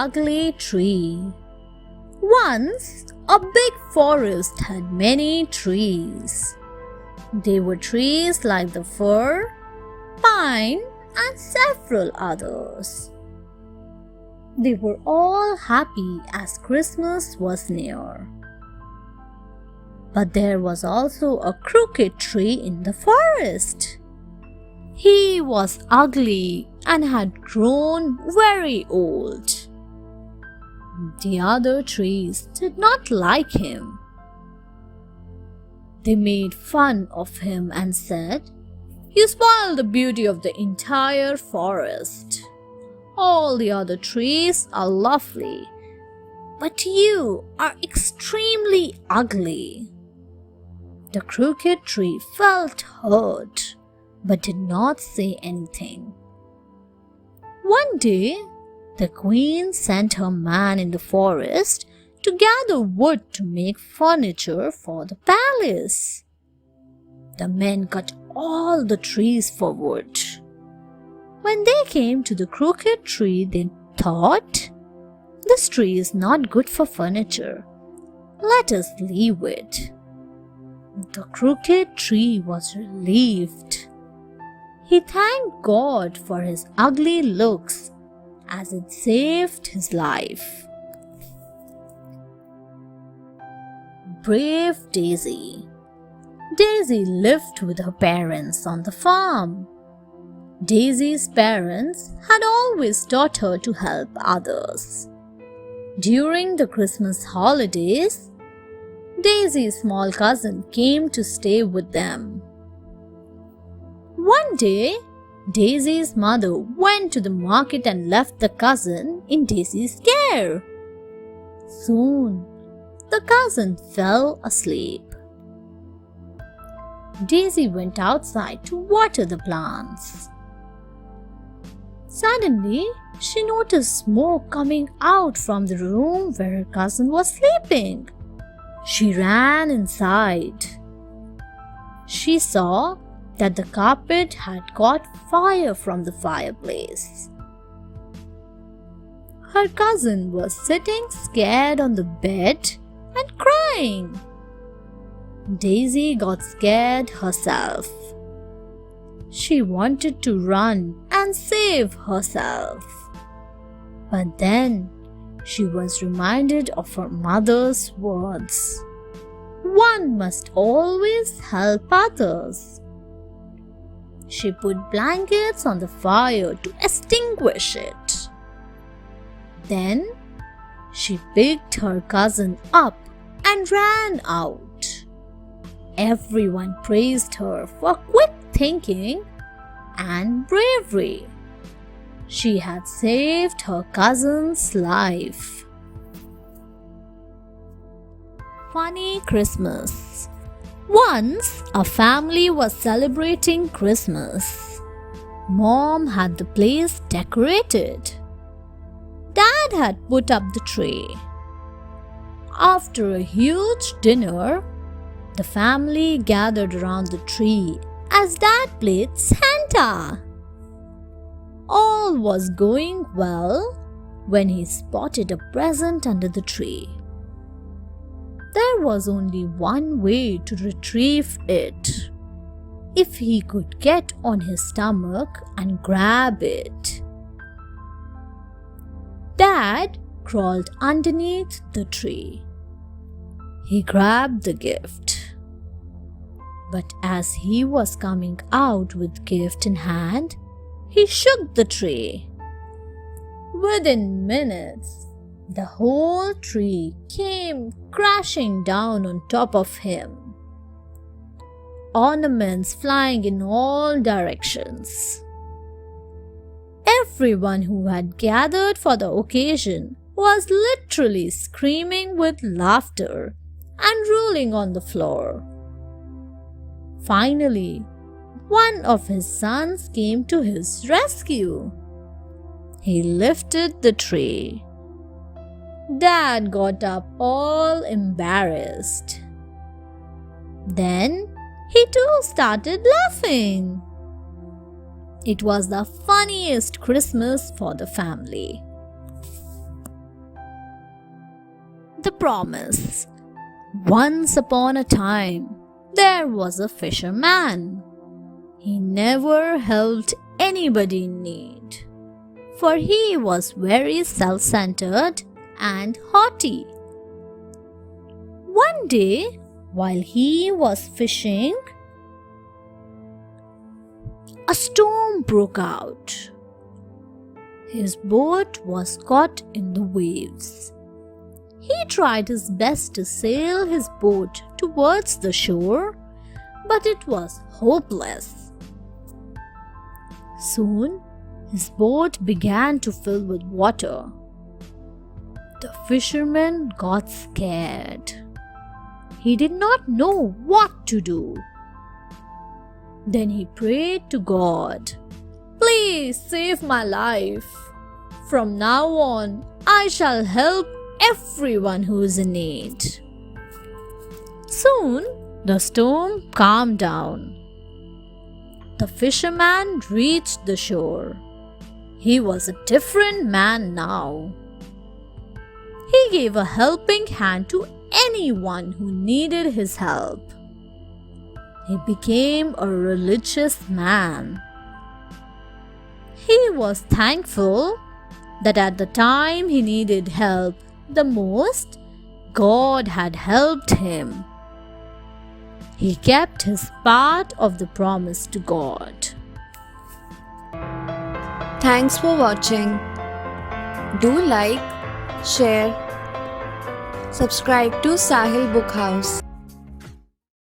ugly tree. Once, a big forest had many trees. They were trees like the fir, pine, and several others. They were all happy as Christmas was near. But there was also a crooked tree in the forest. He was ugly and had grown very old. The other trees did not like him. They made fun of him and said, "You spoil the beauty of the entire forest. All the other trees are lovely, but you are extremely ugly." The crooked tree felt hurt, but did not say anything. One day, the queen sent her man in the forest to gather wood to make furniture for the palace. The men cut all the trees for wood. When they came to the crooked tree, they thought, "This tree is not good for furniture. Let us leave it." The crooked tree was relieved. He thanked God for his ugly looks as it saved his life. Brave Daisy. Daisy lived with her parents on the farm. Daisy's parents had always taught her to help others. During the Christmas holidays, Daisy's small cousin came to stay with them. One day, Daisy's mother went to the market and left the cousin in Daisy's care. Soon, the cousin fell asleep. Daisy went outside to water the plants. Suddenly, she noticed smoke coming out from the room where her cousin was sleeping. She ran inside. She saw that the carpet had caught fire from the fireplace. Her cousin was sitting scared on the bed and crying. Daisy got scared herself. She wanted to run and save herself. But then she was reminded of her mother's words. One must always help others. She put blankets on the fire to extinguish it. Then she picked her cousin up and ran out. Everyone praised her for quick thinking and bravery. She had saved her cousin's life. Funny Christmas. Once, a family was celebrating Christmas. Mom had the place decorated. Dad had put up the tree. After a huge dinner, the family gathered around the tree as Dad played Santa. All was going well when he spotted a present under the tree. There was only one way to retrieve it: if he could get on his stomach and grab it. Dad crawled underneath the tree. He grabbed the gift. But as he was coming out with gift in hand, he shook the tree. Within minutes, the whole tree came crashing down on top of him. Ornaments flying in all directions. Everyone who had gathered for the occasion was literally screaming with laughter and rolling on the floor. Finally, one of his sons came to his rescue. He lifted the tree. Dad got up all embarrassed. Then he too started laughing. It was the funniest Christmas for the family. promise. Once upon a time, there was a fisherman. He never helped anybody in need, for he was very self-centered and haughty. One day, while he was fishing, a storm broke out. His boat was caught in the waves. He tried his best to sail his boat towards the shore, but it was hopeless. Soon, his boat began to fill with water. The fisherman got scared. He did not know what to do. Then he prayed to God, "Please save my life. From now on, I shall help everyone who is in need." Soon, the storm calmed down. The fisherman reached the shore. He was a different man now. He gave a helping hand to anyone who needed his help. He became a religious man. He was thankful that at the time he needed help the most, God had helped him. He kept his part of the promise to God. Thanks for watching. Do like, share, subscribe to Sahil Book House.